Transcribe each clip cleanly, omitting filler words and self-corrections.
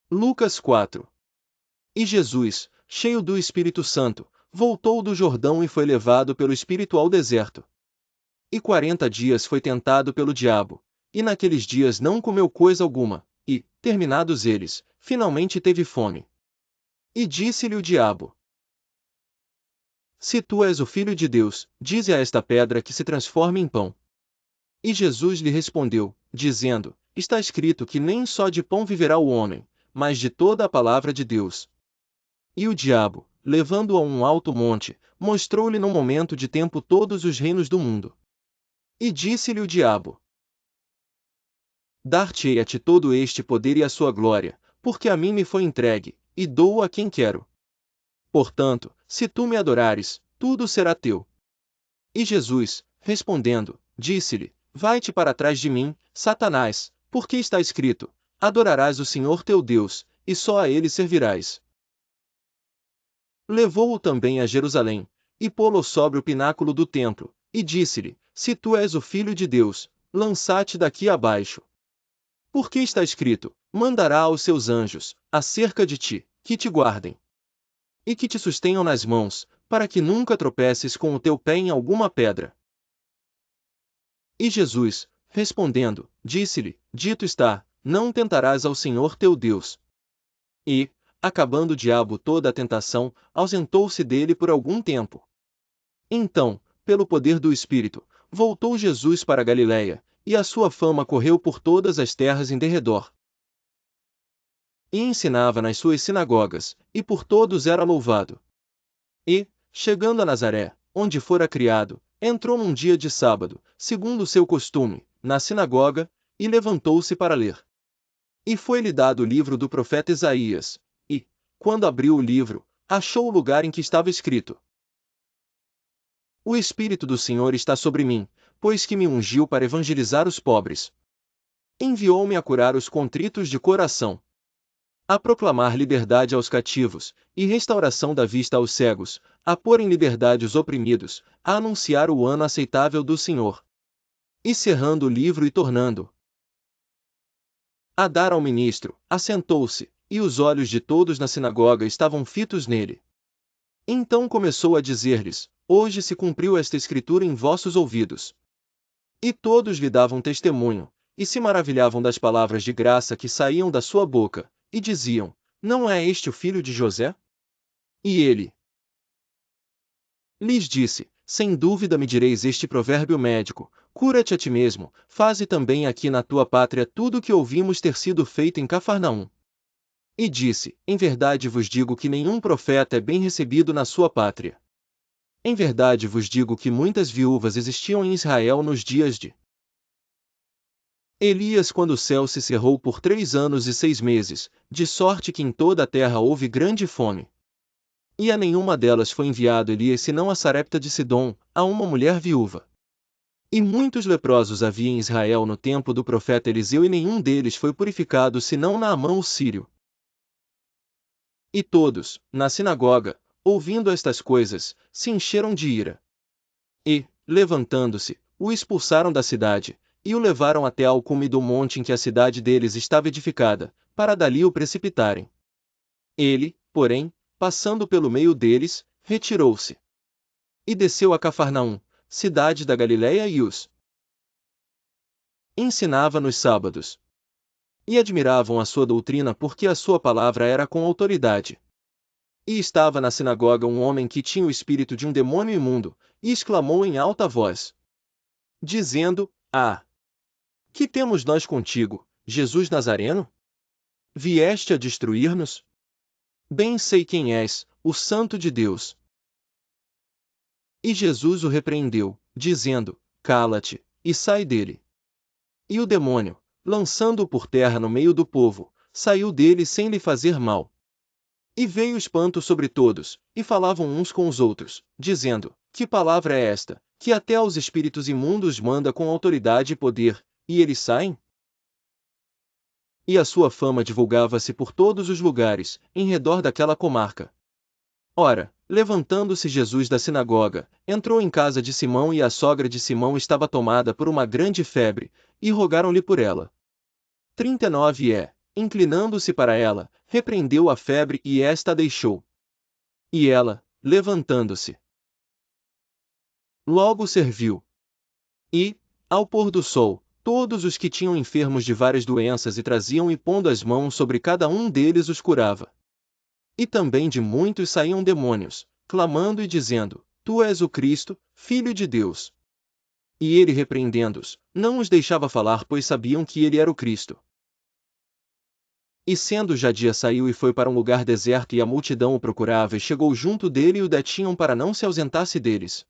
Lucas 4. E Jesus, cheio do Espírito Santo, voltou do Jordão e foi levado pelo Espírito ao deserto. E 40 dias foi tentado pelo diabo, e naqueles dias não comeu coisa alguma, e, terminados eles, finalmente teve fome. E disse-lhe o diabo: Se tu és o Filho de Deus, dize a esta pedra que se transforme em pão. E Jesus lhe respondeu, dizendo: Está escrito que nem só de pão viverá o homem, mas de toda a palavra de Deus. E o diabo, levando-o a um alto monte, mostrou-lhe num momento de tempo todos os reinos do mundo. E disse-lhe o diabo: Dar-te-ei a ti todo este poder e a sua glória, porque a mim me foi entregue, e dou-o a quem quero. Portanto, se tu me adorares, tudo será teu. E Jesus, respondendo, disse-lhe: Vai-te para trás de mim, Satanás, porque está escrito: Adorarás o Senhor teu Deus, e só a ele servirás. Levou-o também a Jerusalém, e pô-lo sobre o pináculo do templo, e disse-lhe: Se tu és o Filho de Deus, lança-te daqui abaixo. Porque está escrito: Mandará aos seus anjos, acerca de ti, que te guardem. E que te sustenham nas mãos, para que nunca tropeces com o teu pé em alguma pedra. E Jesus, respondendo, disse-lhe: Dito está, não tentarás ao Senhor teu Deus. E, acabando o diabo toda a tentação, ausentou-se dele por algum tempo. Então, pelo poder do Espírito, voltou Jesus para Galiléia, e a sua fama correu por todas as terras em derredor. E ensinava nas suas sinagogas, e por todos era louvado. E, chegando a Nazaré, onde fora criado, entrou num dia de sábado, segundo o seu costume, na sinagoga, e levantou-se para ler. E foi-lhe dado o livro do profeta Isaías, e, quando abriu o livro, achou o lugar em que estava escrito: O Espírito do Senhor está sobre mim, pois que me ungiu para evangelizar os pobres. Enviou-me a curar os contritos de coração, a proclamar liberdade aos cativos, e restauração da vista aos cegos, a pôr em liberdade os oprimidos, a anunciar o ano aceitável do Senhor. E cerrando o livro e tornando a dar ao ministro, assentou-se, e os olhos de todos na sinagoga estavam fitos nele. Então começou a dizer-lhes: Hoje se cumpriu esta escritura em vossos ouvidos. E todos lhe davam testemunho, e se maravilhavam das palavras de graça que saíam da sua boca, e diziam: Não é este o filho de José? E ele lhes disse: Sem dúvida me direis este provérbio médico: Cura-te a ti mesmo, faze também aqui na tua pátria tudo o que ouvimos ter sido feito em Cafarnaum. E disse: Em verdade vos digo que nenhum profeta é bem recebido na sua pátria. Em verdade vos digo que muitas viúvas existiam em Israel nos dias de Elias, quando o céu se cerrou por 3 anos e 6 meses, de sorte que em toda a terra houve grande fome. E a nenhuma delas foi enviado Elias senão a Sarepta de Sidom, a uma mulher viúva. E muitos leprosos havia em Israel no tempo do profeta Eliseu, e nenhum deles foi purificado senão Naamã o sírio. E todos, na sinagoga, ouvindo estas coisas, se encheram de ira. E, levantando-se, o expulsaram da cidade, e o levaram até ao cume do monte em que a cidade deles estava edificada, para dali o precipitarem. Ele, porém, passando pelo meio deles, retirou-se. E desceu a Cafarnaum, cidade da Galiléia, e os ensinava nos sábados. E admiravam a sua doutrina, porque a sua palavra era com autoridade. E estava na sinagoga um homem que tinha o espírito de um demônio imundo, e exclamou em alta voz, dizendo: Que temos nós contigo, Jesus Nazareno? Vieste a destruir-nos? Bem sei quem és, o Santo de Deus. E Jesus o repreendeu, dizendo: Cala-te, e sai dele. E o demônio, lançando-o por terra no meio do povo, saiu dele sem lhe fazer mal. E veio espanto sobre todos, e falavam uns com os outros, dizendo: Que palavra é esta, que até aos espíritos imundos manda com autoridade e poder, e eles saem? E a sua fama divulgava-se por todos os lugares, em redor daquela comarca. Ora, levantando-se Jesus da sinagoga, entrou em casa de Simão, e a sogra de Simão estava tomada por uma grande febre, e rogaram-lhe por ela. 39 inclinando-se para ela, repreendeu a febre e esta a deixou. E ela, levantando-se, logo serviu. E, ao pôr do sol, todos os que tinham enfermos de várias doenças e traziam e pondo as mãos sobre cada um deles os curava. E também de muitos saíam demônios, clamando e dizendo: Tu és o Cristo, Filho de Deus. E ele repreendendo-os, não os deixava falar, pois sabiam que ele era o Cristo. E sendo já dia saiu e foi para um lugar deserto e a multidão o procurava e chegou junto dele e o detinham para não se ausentasse deles.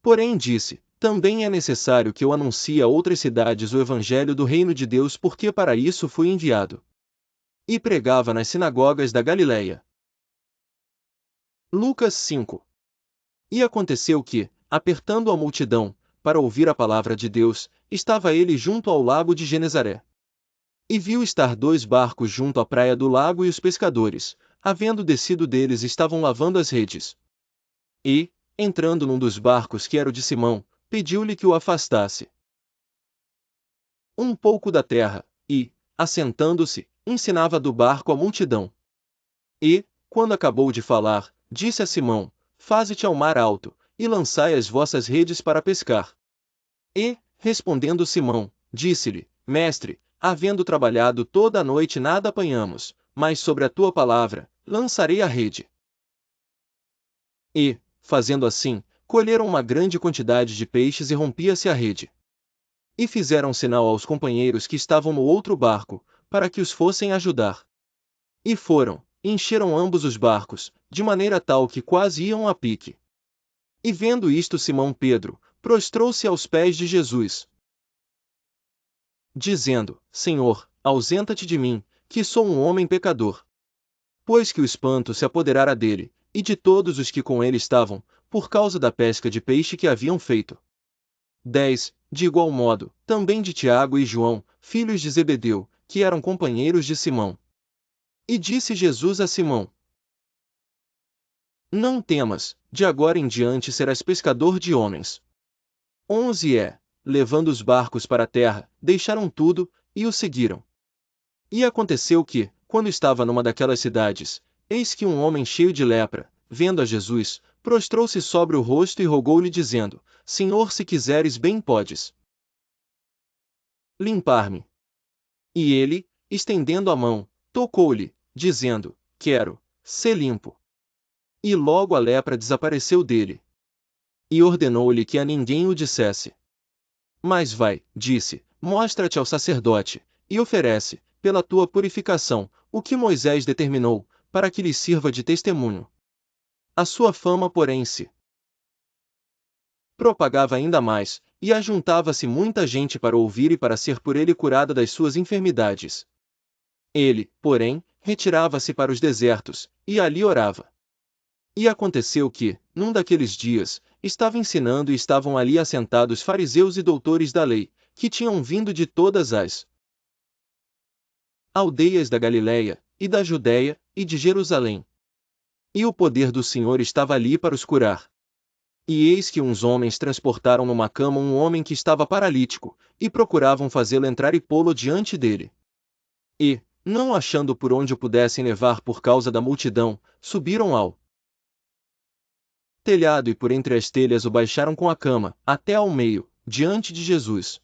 Porém disse: Também é necessário que eu anuncie a outras cidades o evangelho do reino de Deus, porque para isso fui enviado. E pregava nas sinagogas da Galileia. Lucas 5. E aconteceu que, apertando a multidão, para ouvir a palavra de Deus, estava ele junto ao lago de Genezaré. E viu estar 2 barcos junto à praia do lago e os pescadores, havendo descido deles, estavam lavando as redes. E, entrando num dos barcos que era o de Simão, pediu-lhe que o afastasse um pouco da terra, e, assentando-se, ensinava do barco a multidão. E, quando acabou de falar, disse a Simão: Faze-te ao mar alto, e lançai as vossas redes para pescar. E, respondendo Simão, disse-lhe: Mestre, havendo trabalhado toda a noite nada apanhamos, mas sobre a tua palavra, lançarei a rede. E, fazendo assim, colheram uma grande quantidade de peixes e rompia-se a rede. E fizeram sinal aos companheiros que estavam no outro barco, para que os fossem ajudar. E foram, encheram ambos os barcos, de maneira tal que quase iam a pique. E vendo isto, Simão Pedro prostrou-se aos pés de Jesus, dizendo: Senhor, ausenta-te de mim, que sou um homem pecador. Pois que o espanto se apoderara dele, e de todos os que com ele estavam, por causa da pesca de peixe que haviam feito. 10. De igual modo, também de Tiago e João, filhos de Zebedeu, que eram companheiros de Simão. E disse Jesus a Simão: Não temas, de agora em diante serás pescador de homens. 11. Levando os barcos para a terra, deixaram tudo, e o seguiram. E aconteceu que, quando estava numa daquelas cidades, eis que um homem cheio de lepra, vendo a Jesus, prostrou-se sobre o rosto e rogou-lhe dizendo: Senhor, se quiseres bem podes limpar-me. E ele, estendendo a mão, tocou-lhe, dizendo: Quero ser limpo. E logo a lepra desapareceu dele. E ordenou-lhe que a ninguém o dissesse. Mas vai, disse, mostra-te ao sacerdote, e oferece, pela tua purificação, o que Moisés determinou, para que lhe sirva de testemunho. A sua fama, porém, se propagava ainda mais, e ajuntava-se muita gente para ouvir e para ser por ele curada das suas enfermidades. Ele, porém, retirava-se para os desertos, e ali orava. E aconteceu que, num daqueles dias, estava ensinando e estavam ali assentados fariseus e doutores da lei, que tinham vindo de todas as aldeias da Galileia, e da Judéia, e de Jerusalém. E o poder do Senhor estava ali para os curar. E eis que uns homens transportaram numa cama um homem que estava paralítico, e procuravam fazê-lo entrar e pô-lo diante dele. E, não achando por onde o pudessem levar por causa da multidão, subiram ao telhado e por entre as telhas o baixaram com a cama, até ao meio, diante de Jesus.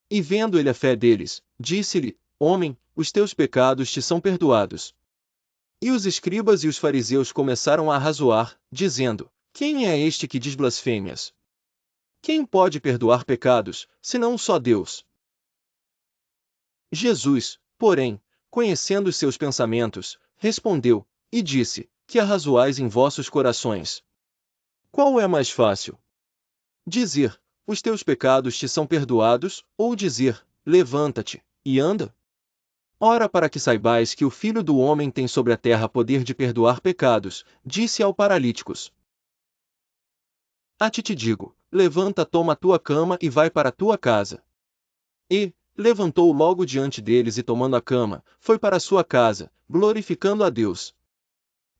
E vendo ele a fé deles, disse-lhe: Homem, os teus pecados te são perdoados. E os escribas e os fariseus começaram a arrazoar, dizendo: Quem é este que diz blasfêmias? Quem pode perdoar pecados, senão só Deus? Jesus, porém, conhecendo os seus pensamentos, respondeu, e disse: Que arrazoais em vossos corações? Qual é mais fácil? Dizer: Os teus pecados te são perdoados, ou dizer: Levanta-te, e anda? Ora, para que saibais que o Filho do Homem tem sobre a terra poder de perdoar pecados, disse ao paralíticos: A ti te digo, levanta, toma a tua cama e vai para a tua casa. E, levantou logo diante deles e tomando a cama, foi para a sua casa, glorificando a Deus.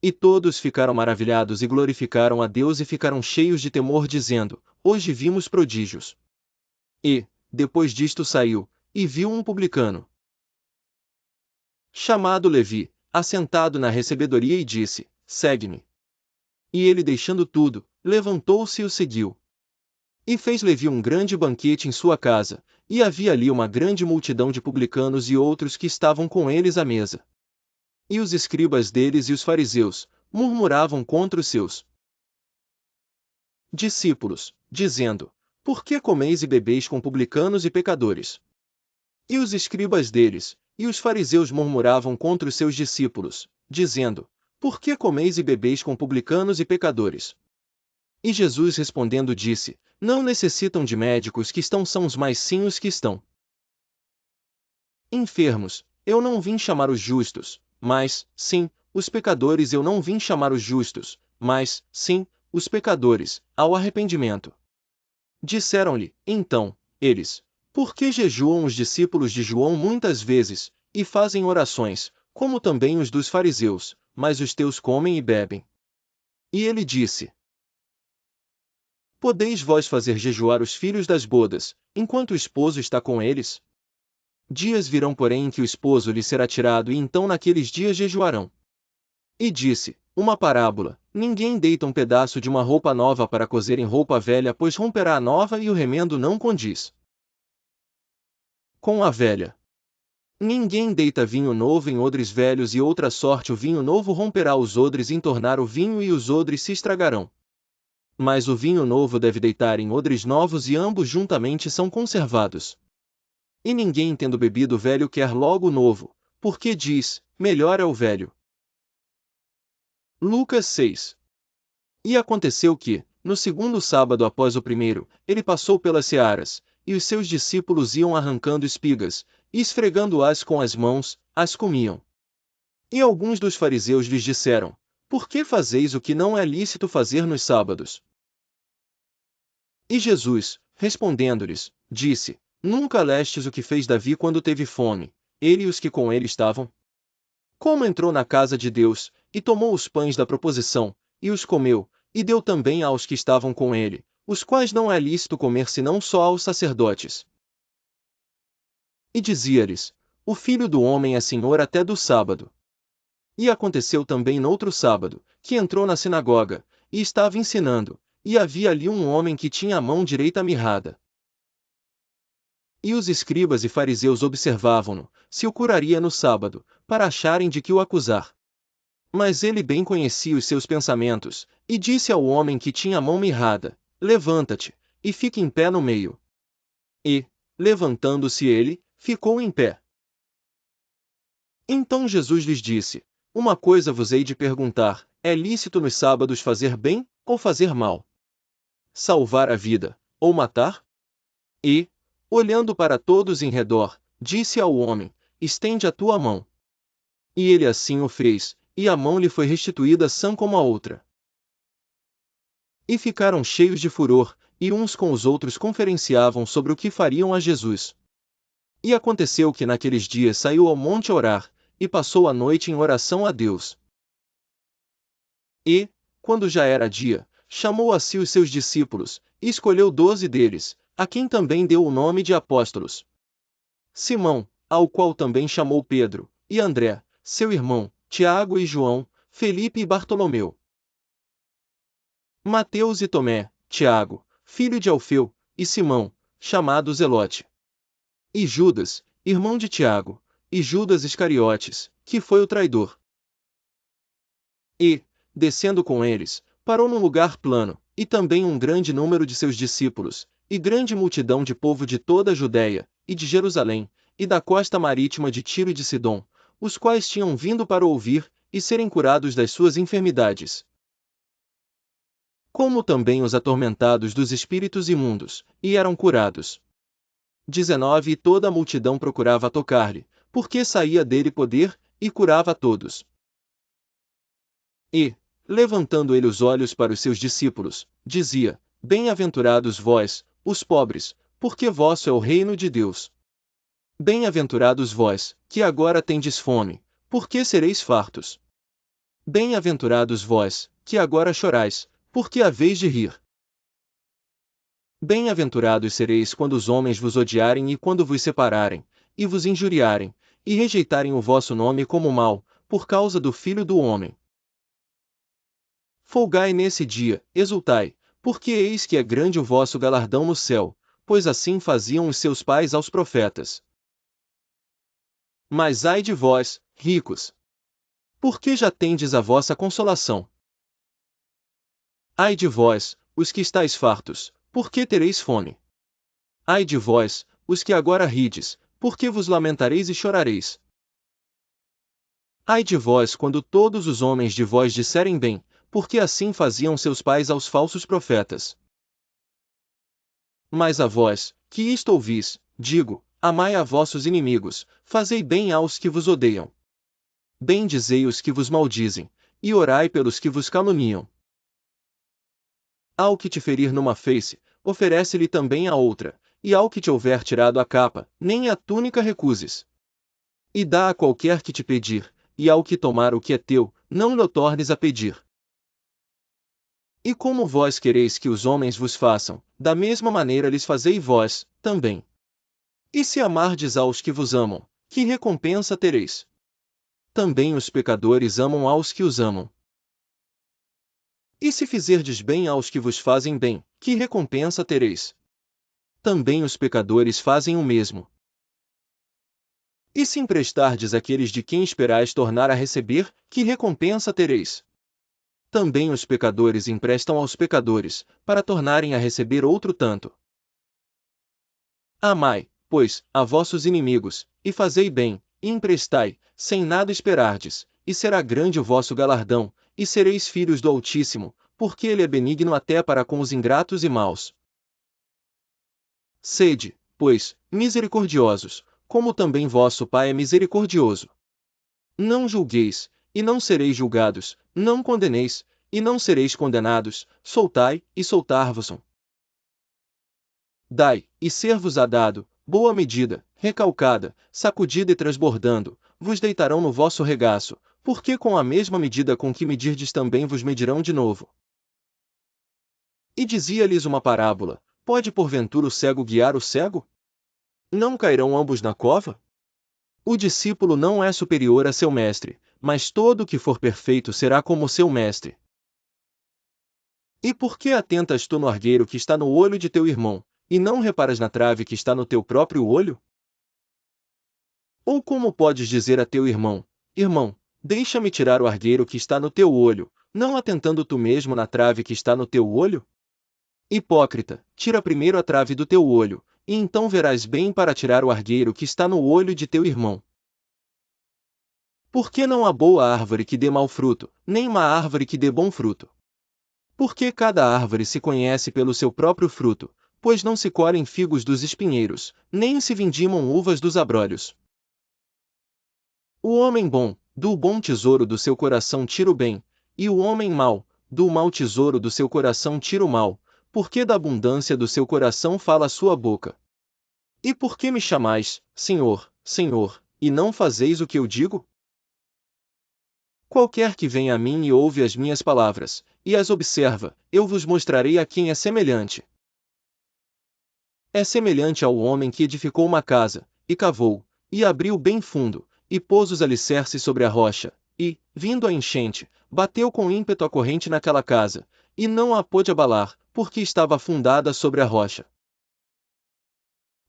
E todos ficaram maravilhados e glorificaram a Deus e ficaram cheios de temor, dizendo: Hoje vimos prodígios. E, depois disto saiu, e viu um publicano chamado Levi, assentado na recebedoria e disse: Segue-me. E ele, deixando tudo, levantou-se e o seguiu. E fez Levi um grande banquete em sua casa, e havia ali uma grande multidão de publicanos e outros que estavam com eles à mesa. E os escribas deles e os fariseus murmuravam contra os seus discípulos, dizendo: Por que comeis e bebeis com publicanos e pecadores? E os escribas deles e os fariseus murmuravam contra os seus discípulos, dizendo: Por que comeis e bebeis com publicanos e pecadores? E Jesus respondendo disse: Não necessitam de médicos que estão sãos, mas sim os que estão enfermos. Eu não vim chamar os justos, mas, sim, os pecadores. Eu não vim chamar os justos, mas, sim, os pecadores, ao arrependimento. Disseram-lhe, então, eles: Por que jejuam os discípulos de João muitas vezes, e fazem orações, como também os dos fariseus, mas os teus comem e bebem? E ele disse: Podeis vós fazer jejuar os filhos das bodas, enquanto o esposo está com eles? Dias virão, porém, em que o esposo lhe será tirado, e então naqueles dias jejuarão. E disse uma parábola: Ninguém deita um pedaço de uma roupa nova para coser em roupa velha, pois romperá a nova e o remendo não condiz com a velha. Ninguém deita vinho novo em odres velhos, e outra sorte o vinho novo romperá os odres, em tornar o vinho, e os odres se estragarão. Mas o vinho novo deve deitar em odres novos, e ambos juntamente são conservados. E ninguém, tendo bebido o velho, quer logo o novo, porque diz: melhor é o velho. Lucas 6. E aconteceu que, no segundo sábado após o primeiro, ele passou pelas searas, e os seus discípulos iam arrancando espigas, e esfregando-as com as mãos, as comiam. E alguns dos fariseus lhes disseram: Por que fazeis o que não é lícito fazer nos sábados? E Jesus, respondendo-lhes, disse: Nunca lestes o que fez Davi quando teve fome, ele e os que com ele estavam? Como entrou na casa de Deus, e tomou os pães da proposição, e os comeu, e deu também aos que estavam com ele, os quais não é lícito comer senão só aos sacerdotes. E dizia-lhes: O Filho do Homem é Senhor até do sábado. E aconteceu também noutro sábado, que entrou na sinagoga, e estava ensinando, e havia ali um homem que tinha a mão direita mirrada. E os escribas e fariseus observavam-no, se o curaria no sábado, para acharem de que o acusar. Mas ele bem conhecia os seus pensamentos, e disse ao homem que tinha a mão mirrada: Levanta-te, e fica em pé no meio. E, levantando-se ele, ficou em pé. Então Jesus lhes disse: Uma coisa vos hei de perguntar: é lícito nos sábados fazer bem, ou fazer mal? Salvar a vida, ou matar? E, olhando para todos em redor, disse ao homem: Estende a tua mão. E ele assim o fez, e a mão lhe foi restituída sã como a outra. E ficaram cheios de furor, e uns com os outros conferenciavam sobre o que fariam a Jesus. E aconteceu que naqueles dias saiu ao monte orar, e passou a noite em oração a Deus. E, quando já era dia, chamou a si os seus discípulos, e escolheu 12 deles, a quem também deu o nome de apóstolos. Simão, ao qual também chamou Pedro, e André, seu irmão, Tiago e João, Felipe e Bartolomeu. Mateus e Tomé, Tiago, filho de Alfeu, e Simão, chamado Zelote. E Judas, irmão de Tiago, e Judas Iscariotes, que foi o traidor. E, descendo com eles, parou num lugar plano, e também um grande número de seus discípulos, e grande multidão de povo de toda a Judéia, e de Jerusalém, e da costa marítima de Tiro e de Sidom, os quais tinham vindo para ouvir, e serem curados das suas enfermidades. Como também os atormentados dos espíritos imundos, e eram curados. 19 E toda a multidão procurava tocar-lhe, porque saía dele poder, e curava a todos. E, levantando ele os olhos para os seus discípulos, dizia: Bem-aventurados vós, os pobres, porque vosso é o reino de Deus. Bem-aventurados vós, que agora tendes fome, porque sereis fartos. Bem-aventurados vós, que agora chorais, porque haveis de rir. Bem-aventurados sereis quando os homens vos odiarem e quando vos separarem, e vos injuriarem, e rejeitarem o vosso nome como mal, por causa do Filho do Homem. Folgai nesse dia, exultai, porque eis que é grande o vosso galardão no céu, pois assim faziam os seus pais aos profetas. Mas ai de vós, ricos! Porque já tendes a vossa consolação. Ai de vós, os que estáis fartos, porque tereis fome. Ai de vós, os que agora rides, porque vos lamentareis e chorareis. Ai de vós quando todos os homens de vós disserem bem, porque assim faziam seus pais aos falsos profetas. Mas a vós, que isto ouvis, digo, amai a vossos inimigos, fazei bem aos que vos odeiam. Bendizei os que vos maldizem, e orai pelos que vos caluniam. Ao que te ferir numa face, oferece-lhe também a outra, e ao que te houver tirado a capa, nem a túnica recuses. E dá a qualquer que te pedir, e ao que tomar o que é teu, não lhe tornes a pedir. E como vós quereis que os homens vos façam, da mesma maneira lhes fazei vós, também. E se amardes aos que vos amam, que recompensa tereis? Também os pecadores amam aos que os amam. E se fizerdes bem aos que vos fazem bem, que recompensa tereis? Também os pecadores fazem o mesmo. E se emprestardes àqueles de quem esperais tornar a receber, que recompensa tereis? Também os pecadores emprestam aos pecadores, para tornarem a receber outro tanto. Amai, pois, a vossos inimigos, e fazei bem, e emprestai, sem nada esperardes, e será grande o vosso galardão, e sereis filhos do Altíssimo, porque ele é benigno até para com os ingratos e maus. Sede, pois, misericordiosos, como também vosso Pai é misericordioso. Não julgueis, e não sereis julgados, não condeneis, e não sereis condenados, soltai, e soltar-vos-ão. Dai, e ser-vos-á dado, boa medida, recalcada, sacudida e transbordando, vos deitarão no vosso regaço, porque com a mesma medida com que medirdes também vos medirão de novo. E dizia-lhes uma parábola: pode porventura o cego guiar o cego? Não cairão ambos na cova? O discípulo não é superior a seu mestre, mas todo o que for perfeito será como seu mestre. E por que atentas tu no argueiro que está no olho de teu irmão, e não reparas na trave que está no teu próprio olho? Ou como podes dizer a teu irmão: irmão, deixa-me tirar o argueiro que está no teu olho, não atentando tu mesmo na trave que está no teu olho? Hipócrita, tira primeiro a trave do teu olho, e então verás bem para tirar o argueiro que está no olho de teu irmão. Por que não há boa árvore que dê mau fruto, nem má árvore que dê bom fruto? Porque cada árvore se conhece pelo seu próprio fruto, pois não se colhem figos dos espinheiros, nem se vindimam uvas dos abrolhos. O homem bom, do bom tesouro do seu coração tira o bem, e o homem mau, do mau tesouro do seu coração tira o mal, porque da abundância do seu coração fala a sua boca. E por que me chamais, Senhor, Senhor, e não fazeis o que eu digo? Qualquer que venha a mim e ouve as minhas palavras, e as observa, eu vos mostrarei a quem é semelhante. É semelhante ao homem que edificou uma casa, e cavou, e abriu bem fundo, e pôs os alicerces sobre a rocha, e, vindo a enchente, bateu com ímpeto a corrente naquela casa, e não a pôde abalar, porque estava fundada sobre a rocha.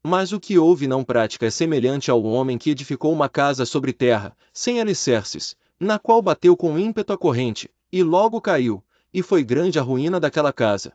Mas o que ouve e não pratica é semelhante ao homem que edificou uma casa sobre terra, sem alicerces, na qual bateu com ímpeto a corrente, e logo caiu, e foi grande a ruína daquela casa.